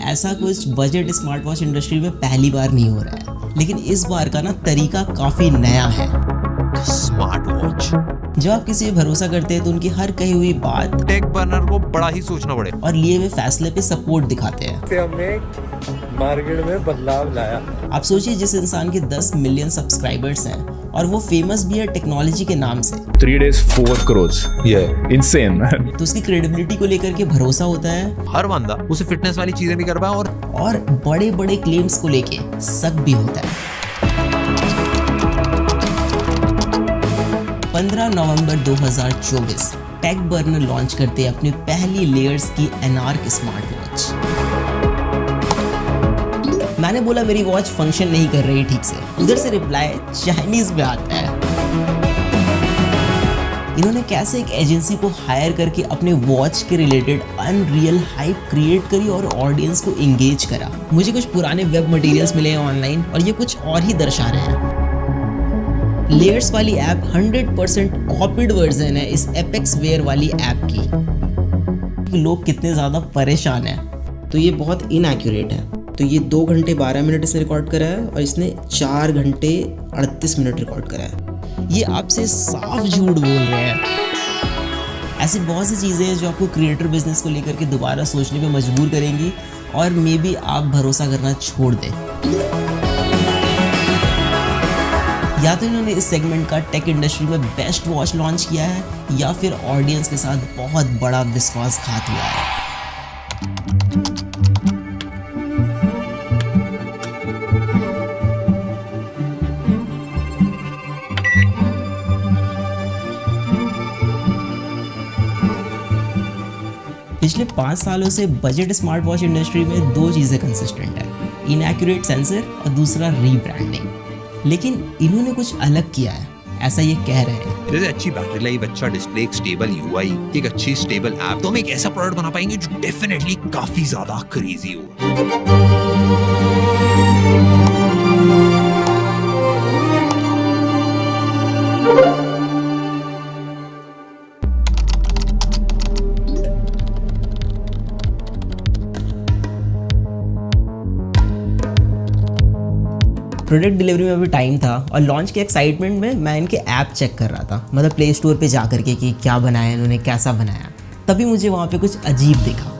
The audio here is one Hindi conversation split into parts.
ऐसा कुछ बजट स्मार्ट वॉच इंडस्ट्री में पहली बार नहीं हो रहा है, लेकिन इस बार का ना तरीका काफी नया है। Smart watch. जब आप किसी पे भरोसा करते हैं तो उनकी हर कही हुई बात टेक बर्नर को बड़ा ही सोचना पड़े और लिए हुए फैसले पे सपोर्ट दिखाते हैं। हमने मार्केट में बदलाव लाया। आप सोचिए, जिस इंसान के 10 मिलियन सब्सक्राइबर्स हैं और वो फेमस भी है टेक्नोलॉजी के नाम से, 3 days 4 crores, insane man। तो उसकी क्रेडिबिलिटी को लेकर के भरोसा होता है। हर बंदा उसे फिटनेस वाली चीजें भी कर पाए और बड़े बड़े क्लेम्स को लेके शक भी होता है। 15 नवंबर 2024 टेक बर्नर लॉन्च करते हैं अपनी पहली लेयर्स की एनार्क स्मार्ट वॉच। मैंने बोला मेरी वॉच फंक्शन नहीं कर रही ठीक से, उधर से रिप्लाई चाइनीज में आता है। इन्होंने कैसे एक एजेंसी को हायर करके अपने वॉच के रिलेटेड अनरियल हाइप क्रिएट करी और ऑडियंस को एंगेज करा। मुझे कुछ पुराने वेब मटेरियल्स मिले हैं ऑनलाइन और ये कुछ और ही दर्शा रहे हैं। लेयर्स वाली ऐप 100% कॉपीड वर्जन है इस एपेक्स वेयर वाली ऐप की। लोग कितने ज़्यादा परेशान हैं। तो ये बहुत इनएक्यूरेट है। तो ये 2 घंटे 12 मिनट इसने रिकॉर्ड करा है और इसने 4 घंटे 38 मिनट रिकॉर्ड करा है। ये आपसे साफ झूठ बोल रहे हैं। ऐसी बहुत सी चीज़ें हैं जो आपको क्रिएटर बिजनेस को लेकर के दोबारा सोचने पे मजबूर करेंगी और मे बी आप भरोसा करना छोड़ दें। या तो इन्होंने इस सेगमेंट का टेक इंडस्ट्री में बेस्ट वॉच लॉन्च किया है या फिर ऑडियंस के साथ बहुत बड़ा विश्वासघात हुआ है। पिछले 5 सालों से बजट स्मार्ट वॉच इंडस्ट्री में 2 चीज़ें कंसिस्टेंट है, इनएक्यूरेट सेंसर और दूसरा रीब्रांडिंग। लेकिन इन्होंने कुछ अलग किया है, ऐसा ये कह रहे हैं। जैसे अच्छी बैटरी लाइफ, अच्छा डिस्प्ले, एक स्टेबल यूआई, एक अच्छी स्टेबल ऐप, तो हम एक ऐसा प्रोडक्ट बना पाएंगे जो डेफिनेटली काफी ज्यादा क्रेजी हो। प्रोडक्ट डिलीवरी में भी टाइम था और लॉन्च के एक्साइटमेंट में मैं इनके ऐप चेक कर रहा था, मतलब प्ले स्टोर पे जा करके कि क्या बनाया इन्होंने, कैसा बनाया। तभी मुझे वहाँ पे कुछ अजीब दिखा।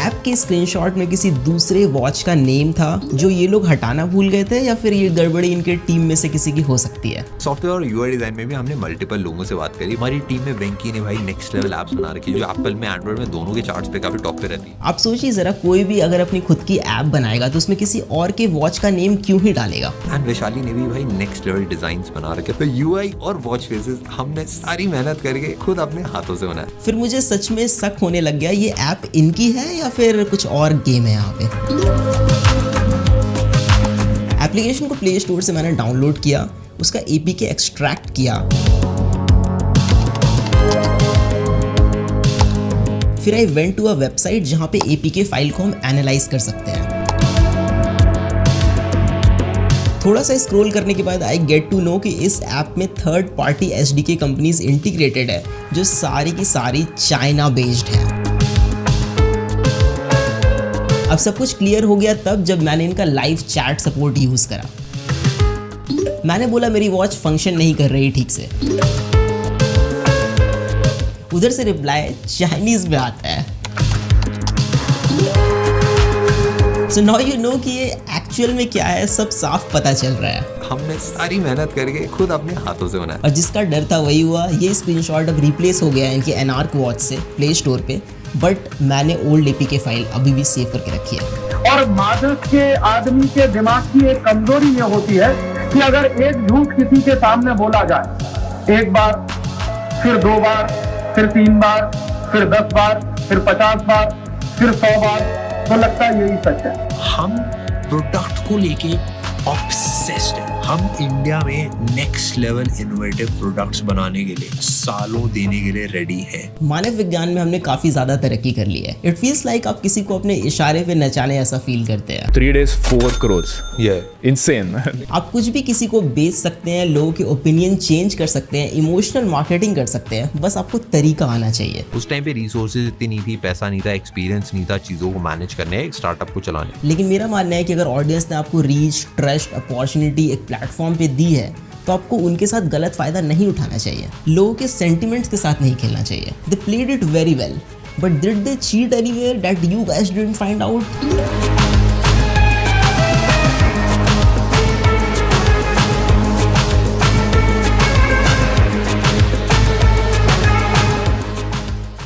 ऐप के स्क्रीनशॉट में किसी दूसरे वॉच का नेम था जो ये लोग हटाना भूल गए थे, या फिर ये गड़बड़ी इनके टीम में से किसी की हो सकती है। सॉफ्टवेयर और यूआई डिजाइन में भी हमने मल्टीपल लोगों से बात करी। हमारी टीम में वेंकी ने भाई नेक्स्ट लेवल एप्स बना रखी है जो एप्पल में, एंड्रॉइड में, दोनों के चार्ट्स पे काफी टॉप पे रहती है। आप सोचिए जरा, कोई भी अगर अपनी खुद की ऐप बनाएगा तो उसमें किसी और के वॉच का नेम क्यों ही डालेगा। एंड वैशाली ने भी भाई नेक्स्ट लेवल डिजाइन्स बना रखे। तो यूआई और वॉच फेसेस हमने सारी मेहनत करके खुद अपने हाथों से बनाया। फिर मुझे सच में शक होने लग गया, ये ऐप इनकी है या फिर कुछ और गेम है यहाँ पे। एप्लीकेशन को प्ले स्टोर से मैंने डाउनलोड किया, उसका एपीके एक्सट्रैक्ट किया, फिर I went to a website जहां पे एपीके फाइल को हम एनालाइज कर सकते हैं। थोड़ा सा स्क्रॉल करने के बाद आई गेट टू नो कि इस ऐप में third party SDK companies integrated है जो सारी की सारी चाइना बेस्ड है। अब सब कुछ क्लियर हो गया तब जब मैंने इनका लाइव चैट सपोर्ट यूज करा। मैंने बोला मेरी वॉच फंक्शन नहीं कर रही ठीक से, उधर से रिप्लाई चाइनीज में आता है। सो नाउ यू नो कि ये एक्चुअल में क्या है, सब साफ पता चल रहा है। हमने सारी मेहनत करके खुद अपने हाथों से बनाया और जिसका डर था वही हुआ। ये स्क्रीनशॉट अब रिप्लेस हो गया है इनकी एनार्क वॉच से प्ले स्टोर पे, बट मैंने ओल्ड एपीके फाइल अभी भी सेव करके रखी है। और मादक के आदमी के दिमाग की एक कमजोरी ये होती है कि अगर एक झूठ किसी के सामने बोला जाए, एक बार, फिर 2 बार, फिर 3 बार, फिर 10 बार, फिर 50 बार, फिर 100 बार, तो लगता है यही सच है। हम प्रोडक्ट को लेके ऑब्सेस्ड हैं। हम इंडिया में नेक्स्ट लेवल इनोवेटिव प्रोडक्ट्स बनाने के लिए सालों देने के लिए रेडी हैं। मानव विज्ञान में हमने काफी ज्यादा तरक्की कर ली है। इट फील्स लाइक आप किसी को अपने इशारे पे नचाने ऐसा फील करते हैं। 3 days 4 crores. Yeah, insane. आप कुछ भी किसी को बेच सकते हैं, लोगों के ओपिनियन चेंज कर सकते हैं, इमोशनल मार्केटिंग कर सकते हैं, बस आपको तरीका आना चाहिए। उस टाइम पे रिसोर्सेज इतनी नहीं थी, पैसा नहीं था, एक्सपीरियंस नहीं था चीजों को मैनेज करने, एक स्टार्टअप को चलाने। लेकिन मेरा मानना है कि अगर ऑडियंस ने आपको रीच, ट्रस्ट, अपॉर्चुनिटी एक प्लेटफॉर्म पे दी है तो आपको उनके साथ गलत फायदा नहीं उठाना चाहिए, लोगों के सेंटिमेंट्स के साथ नहीं खेलना चाहिए। They played it very well, but did they cheat anywhere that you guys didn't find out?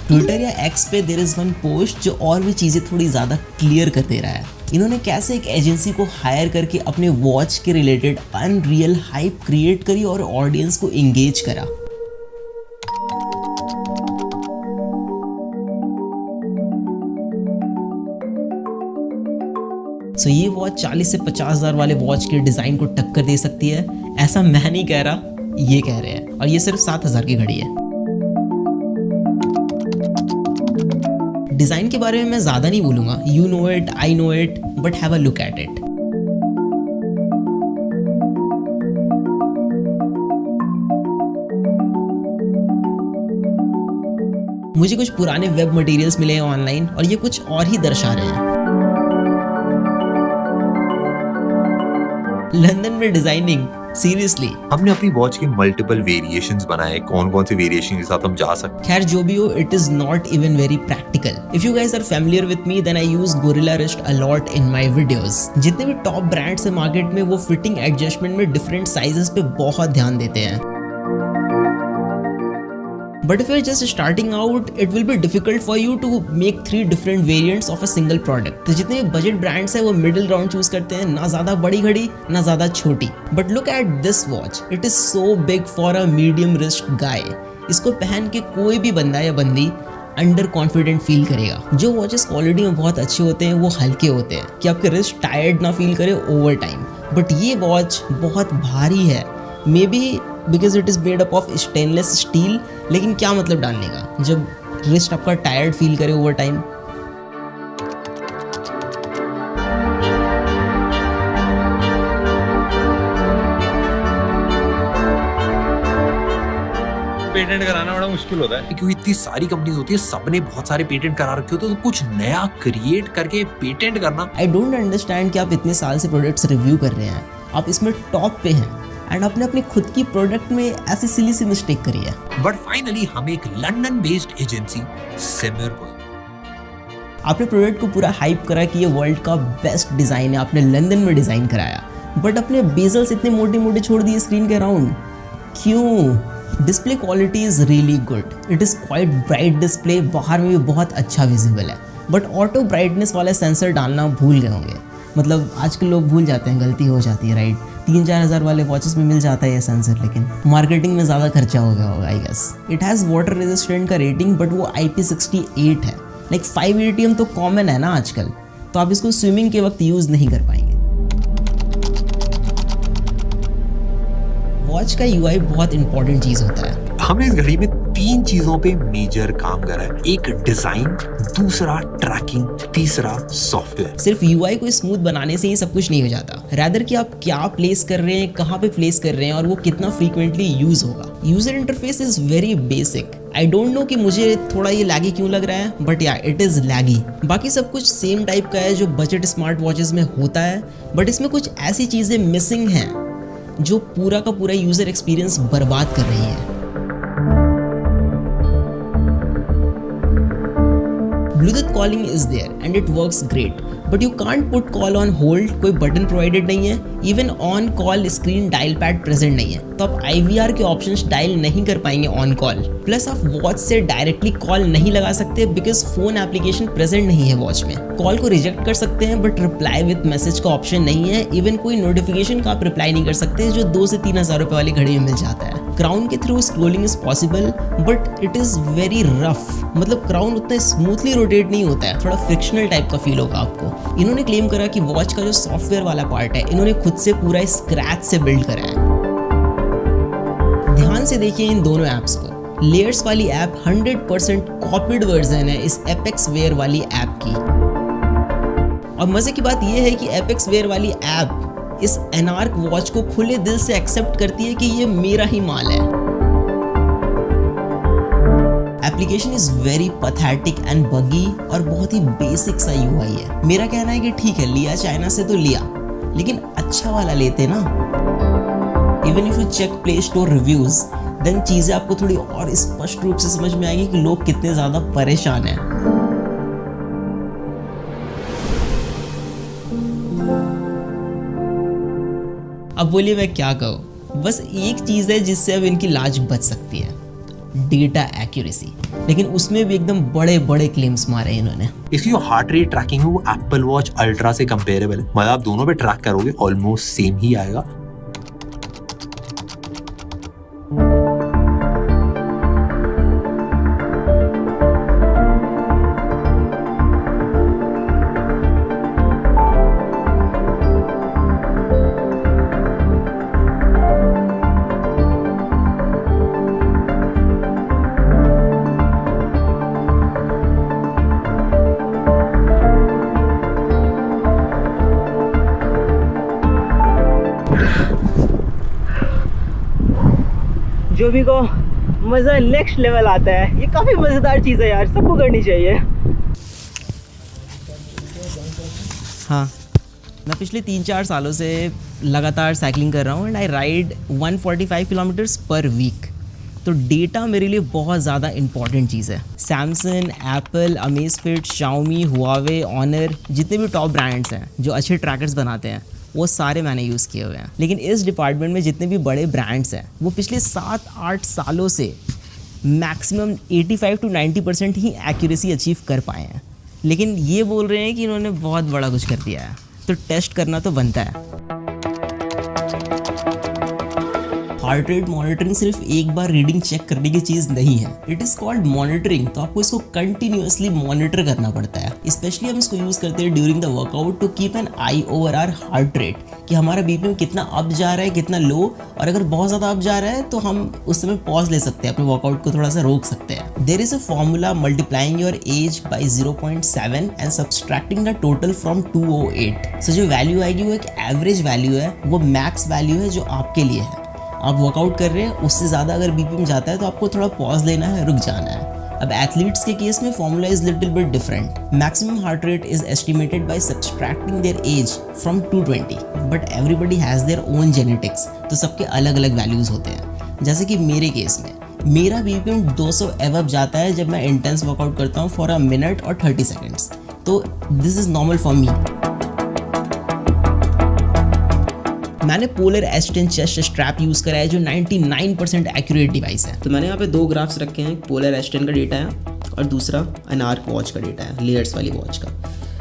Twitter या एक्स पे देयर इज वन पोस्ट जो और भी चीज़ें थोड़ी ज़्यादा क्लियर कर दे रहा है। इन्होंने कैसे एक एजेंसी को हायर करके अपने वॉच के रिलेटेड अनरियल हाइप क्रिएट करी और ऑडियंस को एंगेज करा। सो ये वॉच 40 से 50,000 वाले वॉच के डिज़ाइन को टक्कर दे सकती है, ऐसा मैं नहीं कह रहा, ये कह रहे हैं। और ये सिर्फ 7,000 की घड़ी है। डिज़ाइन के बारे में मैं ज़्यादा नहीं बोलूँगा, you know it, I know it, but have a look at it. मुझे कुछ पुराने वेब मटेरियल्स मिले हैं ऑनलाइन और ये कुछ और ही दर्शा रहे हैं। लंदन में डिजाइनिंग, सीरियसली। हमने अपनी वॉच के मल्टीपल वेरिएशंस बनाए, कौन कौन से वेरिएशन के साथ हम जा सकते। खैर जो भी हो, it is not even very practical. If you guys are familiar with me then I use gorilla wrist a lot in my videos. जितने भी टॉप ब्रांड्स हैं मार्केट में वो फिटिंग एडजस्टमेंट में डिफरेंट साइजेस पे बहुत ध्यान देते हैं। But if you're just starting out, it will be difficult for you to make 3 different variants of a single product. तो जितने बजट ब्रांड्स हैं वो मिडिल राउंड चूज करते हैं, ना ज़्यादा बड़ी घड़ी ना ज़्यादा छोटी। But look at this watch, it is so big for a medium wrist guy. इसको पहन के कोई भी बंदा या बंदी अंडर कॉन्फिडेंट फील करेगा। जो वॉचेस क्वालिटी में बहुत अच्छे होते हैं वो हल्के होते हैं कि आपके रिस्ट टायर्ड ना फील करे ओवर टाइम। बट ये वॉच बहुत भारी है, may be because it is made up of stainless steel. लेकिन क्या मतलब डालने का जब रिस्ट आपका टायर्ड फील करे ओवर टाइम। पेटेंट कराना बड़ा मुश्किल होता है क्योंकि इतनी सारी कंपनीज होती है, सबने बहुत सारे पेटेंट करा रखे होते हैं, तो कुछ नया क्रिएट करके पेटेंट करना। आई डोंट अंडरस्टैंड कि आप इतने साल से प्रोडक्ट्स रिव्यू कर रहे हैं, आप इसमें टॉप पे हैं एंड आपने अपनी खुद की प्रोडक्ट में ऐसी सिली सी मिस्टेक करी है। बट फाइनली हम एक लंदन बेस्ड एजेंसी सिमिर को आपने प्रोडक्ट को पूरा हाइप करा कि ये वर्ल्ड का बेस्ट डिज़ाइन है, आपने लंदन में डिज़ाइन कराया, बट अपने बेजल्स इतने मोटे मोटे छोड़ दिए स्क्रीन के अराउंड, क्यों? Display quality is really good, it is quite bright display, बाहर में भी बहुत अच्छा विजिबल है, बट ऑटो ब्राइटनेस वाला सेंसर डालना भूल गए होंगे। मतलब आजकल लोग भूल जाते हैं, गलती हो जाती है, राइट? 3-4 हज़ार वाले वॉचेस में मिल जाता है ये सेंसर, लेकिन मार्केटिंग में ज़्यादा खर्चा हो गया होगा I guess. It has water resistant का रेटिंग, बट वो IP68 है। लाइक 5 ATM तो कॉमन है ना आजकल, तो आप इसको स्विमिंग के वक्त यूज़ नहीं कर पाएंगे। वॉच का UI बहुत इंपॉर्टेंट चीज़ होता है। हमने इस घड़ी में 3 चीजों पे मेजर काम करा है, एक डिजाइन, दूसरा ट्रैकिंग, तीसरा सॉफ्टवेयर। सिर्फ UI को स्मूथ बनाने से ही सब कुछ नहीं हो जाता, रैदर कि आप क्या प्लेस कर रहे हैं, कहाँ पे प्लेस कर रहे हैं और वो कितना फ्रीक्वेंटली यूज होगा। User interface is very basic. I don't know कि मुझे थोड़ा ये लैगी क्यों लग रहा है, बट या इट इज लैगी। बाकी सब कुछ सेम टाइप का है जो बजट स्मार्ट वॉचेस में होता है, बट इसमें कुछ ऐसी चीजें मिसिंग हैं जो पूरा का पूरा यूजर एक्सपीरियंस बर्बाद कर रही है। Bluetooth calling is there and it works great, but you can't put call on hold, कोई बटन प्रोवाइडेड नहीं है, even on call screen dial pad present नहीं है, तो आप IVR के ऑप्शंस डायल नहीं कर पाएंगे ऑन कॉल। प्लस आप वॉच से डायरेक्टली कॉल नहीं लगा सकते बिकॉज फोन एप्लीकेशन प्रेजेंट नहीं है वॉच में। कॉल को रिजेक्ट कर सकते हैं बट रिप्लाई विद मैसेज का ऑप्शन नहीं है। इवन कोई नोटिफिकेशन का आप रिप्लाई नहीं कर सकते जो 2 से 3 हज़ार रुपए वाली घड़ी में मिल जाता है। क्राउन के through scrolling is possible but it is very rough, मतलब क्राउन उतना स्मूथली रोटेट नहीं होता है, थोड़ा फ्रिक्शनल टाइप का फील होगा आपको। इन्होंने क्लेम करा कि वॉच का जो सॉफ्टवेयर वाला पार्ट है इन्होंने खुद से पूरा स्क्रैच से बिल्ड करा है। ध्यान से देखिए इन दोनों ऐप्स को। लेयर्स वाली ऐप 100% कॉपीड वर्जन है इस एपेक्स वेयर वाली ऐप की। और मजे की बात यह है कि एपेक्स वेयर वाली ऐप इस एनार्क वॉच को खुले दिल से एक्सेप्ट करती है कि ये मेरा ही माल है। Application is very pathetic and बगी और बहुत ही बेसिक सा यूआई है। मेरा कहना है कि ठीक है, लिया चाइना से तो लिया, लेकिन अच्छा वाला लेते ना। Even if you check play store reviews then चीजें आपको थोड़ी और स्पष्ट रूप से समझ में आएगी कि लोग कितने ज्यादा परेशान हैं। अब बोलिए मैं क्या कहूँ, बस एक चीज है जिससे अब इनकी लाज बच सकती है, डेटा एक्यूरेसी। लेकिन उसमें भी एकदम बड़े बड़े क्लेम्स मारे हैं इन्होंने। इसकी जो हार्ट रेट ट्रैकिंग है वो एप्पल वॉच अल्ट्रा से कंपेरेबल है, मतलब आप दोनों पे ट्रैक करोगे ऑलमोस्ट सेम ही आएगा। जो भी को मज़ा नेक्स्ट लेवल आता है, ये काफ़ी मज़ेदार चीज़ है यार, सबको करनी चाहिए। हाँ, मैं पिछले 3-4 सालों से लगातार साइकिलिंग कर रहा हूँ and I ride 145 kilometres per week. तो डेटा मेरे लिए बहुत ज़्यादा इंपॉर्टेंट चीज़ है। Samsung, Apple, Amazfit, Xiaomi, Huawei, Honor, जितने भी टॉप ब्रांड्स हैं जो अच्छे ट्रैकर्स बनाते हैं वो सारे मैंने यूज़ किए हुए हैं। लेकिन इस डिपार्टमेंट में जितने भी बड़े ब्रांड्स हैं वो पिछले 7-8 सालों से maximum 85 to 90% he accuracy achieve कर पाए हैं। लेकिन ये बोल रहे हैं कि इन्होंने बहुत बड़ा कुछ कर दिया है, तो टेस्ट करना तो बनता है। हार्ट रेट मॉनिटरिंग सिर्फ एक बार रीडिंग चेक करने की चीज़ नहीं है, इट इज़ कॉल्ड मॉनिटरिंग। तो आपको इसको कंटिन्यूअसली मॉनिटर करना पड़ता है। स्पेशली हम इसको यूज़ करते हैं during the workout to keep an eye over our heart rate, कि हमारा बीपीएम कितना अप जा रहा है, कितना लो, और अगर बहुत ज़्यादा अप जा रहा है तो हम उस समय पॉज ले सकते हैं, अपने वर्कआउट को थोड़ा सा रोक सकते हैं। There is a formula multiplying your age by 0.7 and subtracting the total from 208। So जो वैल्यू आएगी वो एक एवरेज वैल्यू है, वो मैक्स वैल्यू है जो आपके लिए है। आप वर्कआउट कर रहे हैं, उससे ज़्यादा अगर बीपीएम जाता है तो आपको थोड़ा पॉज लेना है, रुक जाना है। अब एथलीट्स के केस में formula is little bit different. Maximum heart rate is estimated by subtracting their age from 220, but everybody has their own genetics, तो सबके अलग अलग वैल्यूज़ होते हैं। जैसे कि मेरे केस में मेरा बीपीएम 200 एवब जाता है जब मैं इंटेंस वर्कआउट करता हूँ फॉर अ मिनट और 30 सेकेंड्स, तो this is normal for me. मैंने polar S10 chest strap use करा है जो 99% एक्यूरेट डिवाइस है। तो मैंने यहाँ पे 2 ग्राफ्स रखे हैं, पोलर S10 का डेटा है और दूसरा एनार्क वॉच का डेटा है, लेयर्स वाली वॉच का।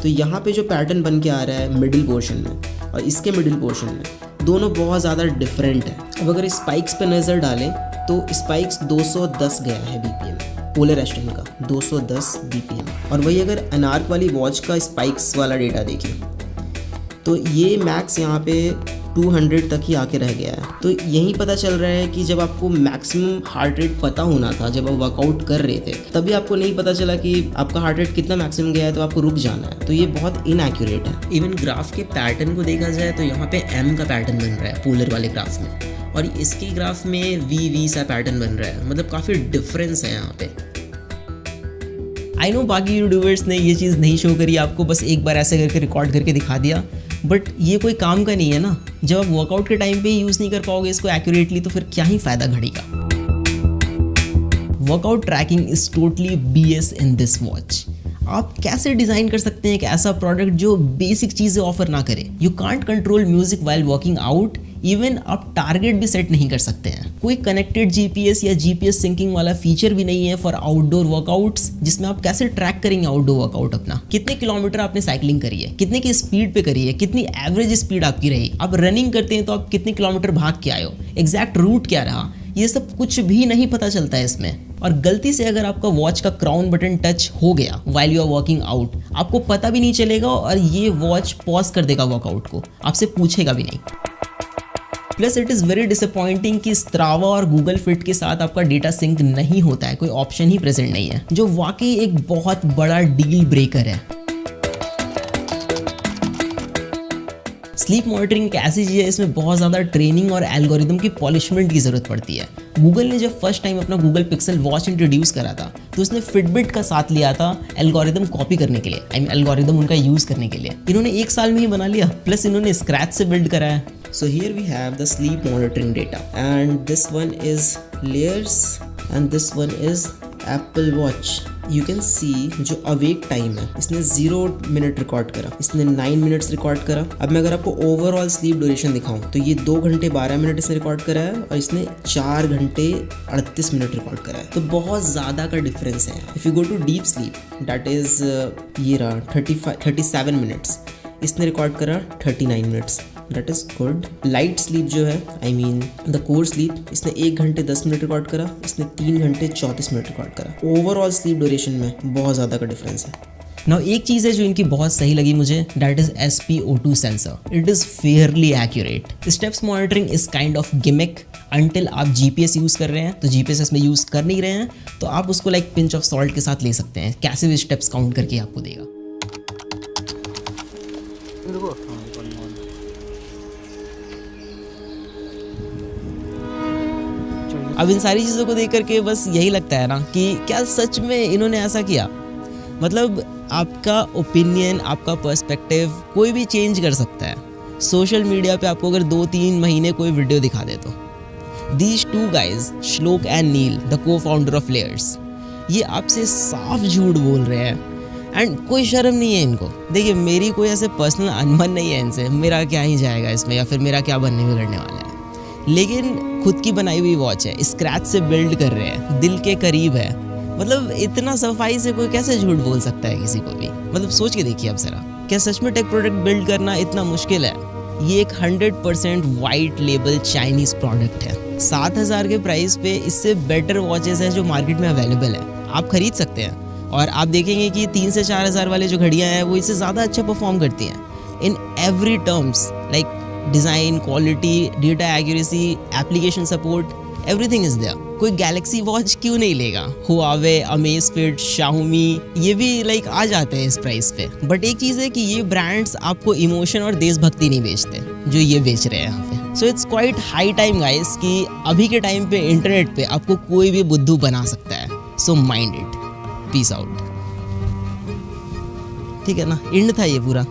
तो यहाँ पे जो पैटर्न बन के आ रहा है मिडिल पोर्शन में और इसके मिडिल पोर्शन में, दोनों बहुत ज़्यादा डिफरेंट है। अब अगर स्पाइक्स पे नज़र डालें तो स्पाइक्स 210 गया है BPM पोलर S10 का, 210 BPM। और वही अगर एनार्क वाली वॉच का स्पाइक्स वाला डेटा देखें तो ये मैक्स यहाँ पे 200 तक ही आके रह गया है। तो यही पता चल रहा है कि जब आपको मैक्सिमम हार्ट रेट पता होना था, जब आप वर्कआउट कर रहे थे, तभी आपको नहीं पता चला कि आपका हार्ट रेट कितना मैक्सिमम गया है, तो आपको रुक जाना है। तो ये बहुत इनएक्यूरेट है। इवन ग्राफ के पैटर्न को देखा जाए तो यहाँ पे M का पैटर्न बन रहा है पोलर वाले ग्राफ में, और इसके ग्राफ में V सा पैटर्न बन रहा है, मतलब काफ़ी डिफरेंस है यहाँ पे। आई नो बाकी यूट्यूबर्स ने ये चीज़ नहीं शो करी आपको, बस एक बार ऐसे करके रिकॉर्ड करके दिखा दिया, बट ये कोई काम का नहीं है ना। जब आप वर्कआउट के टाइम पे ही यूज़ नहीं कर पाओगे इसको एक्यूरेटली, तो फिर क्या ही फ़ायदा घड़ी का। Workout tracking is totally BS in this watch. आप कैसे डिज़ाइन कर सकते हैं एक ऐसा प्रोडक्ट जो बेसिक चीज़ें ऑफर ना करे? You can't control music while working out, even आप टारगेट भी सेट नहीं कर सकते हैं। कोई कनेक्टेड GPS या GPS सिंकिंग वाला फीचर भी नहीं है फॉर आउटडोर वर्कआउट्स, जिसमें आप कैसे ट्रैक करेंगे आउटडोर वर्कआउट अपना। कितने किलोमीटर आपने साइकिलिंग करी है, कितने की स्पीड पे करी है, कितनी एवरेज स्पीड आपकी रही, आप रनिंग करते हैं तो आप कितने किलोमीटर भाग के आए हो, एग्जैक्ट रूट क्या रहा, ये सब कुछ भी नहीं पता चलता है इसमें। और गलती से अगर आपका वॉच का क्राउन बटन टच हो गया while you are working out, आपको पता भी नहीं चलेगा और ये वॉच पॉज कर देगा वर्कआउट को, आपसे पूछेगा भी नहीं। Plus it is very disappointing कि स्ट्रावा और गूगल फिट के साथ आपका डेटा सिंक नहीं होता है, कोई ऑप्शन ही प्रेजेंट नहीं है, जो वाकई एक बहुत बड़ा डील ब्रेकर है। स्लीप मॉनिटरिंग एक ऐसी चीज़ है, इसमें बहुत ज़्यादा ट्रेनिंग और एल्गोरिदम की पॉलिशमेंट की ज़रूरत पड़ती है। गूगल ने जब फर्स्ट टाइम अपना गूगल पिक्सल वॉच इंट्रोड्यूस करा था तो उसने फिटबिट का साथ लिया था एल्गोरिदम कॉपी करने के लिए, एल्गोरिदम उनका यूज़ करने के लिए। इन्होंने 1 साल में ही बना लिया, प्लस इन्होंने स्क्रैच से बिल्ड करा है। So here we have the sleep monitoring data, and this one is layers and this one is Apple Watch. You can see जो awake time है, इसने 0 मिनट रिकॉर्ड करा, इसने 9 मिनट्स रिकॉर्ड करा। अब मैं अगर आपको ओवरऑल स्लीप ड्यूरेशन दिखाऊं तो ये 2 घंटे 12 मिनट इसने रिकॉर्ड करा है और इसने 4 घंटे 38 मिनट रिकॉर्ड करा है, तो बहुत ज़्यादा का डिफरेंस है। If you go to deep sleep that is ये रहा 37 मिनट्स, इसने रिकॉर्ड करा 39 minutes, that is good. Light sleep जो है, I mean the core sleep, इसने 1 घंटे 10 मिनट रिकॉर्ड करा, इसने 3 घंटे 34 मिनट रिकॉर्ड करा। ओवरऑल स्लीप ड्यूरेशन में बहुत ज़्यादा का डिफरेंस है। नाउ एक चीज़ है जो इनकी बहुत सही लगी मुझे, that is SpO2 sensor. It is Fairlie accurate. Steps monitoring is kind of gimmick until आप GPS यूज़ कर रहे हैं, तो GPS इसमें यूज़ कर नहीं रहे हैं तो आप उसको लाइक पिंच ऑफ सॉल्ट के साथ ले सकते हैं, कैसे भी स्टेप्स काउंट करके आपको देगा। अब इन सारी चीज़ों को देख करके बस यही लगता है ना कि क्या सच में इन्होंने ऐसा किया। मतलब आपका ओपिनियन, आपका पर्सपेक्टिव कोई भी चेंज कर सकता है। सोशल मीडिया पे आपको अगर 2-3 महीने कोई वीडियो दिखा दे तो दीज 2 गाइज, श्लोक एंड नील, द को फाउंडर ऑफ लेयर्स, ये आपसे साफ झूठ बोल रहे हैं एंड कोई शर्म नहीं है इनको। देखिए मेरी कोई ऐसे पर्सनल अनबन नहीं है इनसे, मेरा क्या ही जाएगा इसमें या फिर मेरा क्या बनने बिगड़ने वाला है, लेकिन खुद की बनाई हुई वॉच है, स्क्रैच से बिल्ड कर रहे हैं, दिल के करीब है। मतलब इतना सफाई से कोई कैसे झूठ बोल सकता है किसी को भी। मतलब सोच के देखिए अब जरा, क्या सच में टेक प्रोडक्ट बिल्ड करना इतना मुश्किल है? ये एक 100% वाइट लेबल चाइनीज प्रोडक्ट है। 7,000 के प्राइस पे इससे बेटर वॉचेस हैं जो मार्केट में अवेलेबल है, आप खरीद सकते हैं। और आप देखेंगे कि 3 से 4,000 वाले जो घड़ियाँ हैं वो इससे ज़्यादा अच्छा परफॉर्म करती हैं in every terms, like design, quality, data accuracy, application support, everything is there. कोई गैलेक्सी वॉच क्यों नहीं लेगा? हुआवे, अमेज़फिट, शाओमी, ये भी लाइक आ जाते हैं इस प्राइस पे। बट एक चीज़ है कि ये ब्रांड्स आपको इमोशन और देशभक्ति नहीं बेचते जो ये बेच रहे हैं यहाँ पे। So it's quite high time guys कि अभी के टाइम पे इंटरनेट पे आपको कोई भी बुद्धू बना सकता है। So mind it. Peace out. ठीक है ना, एंड था ये पूरा।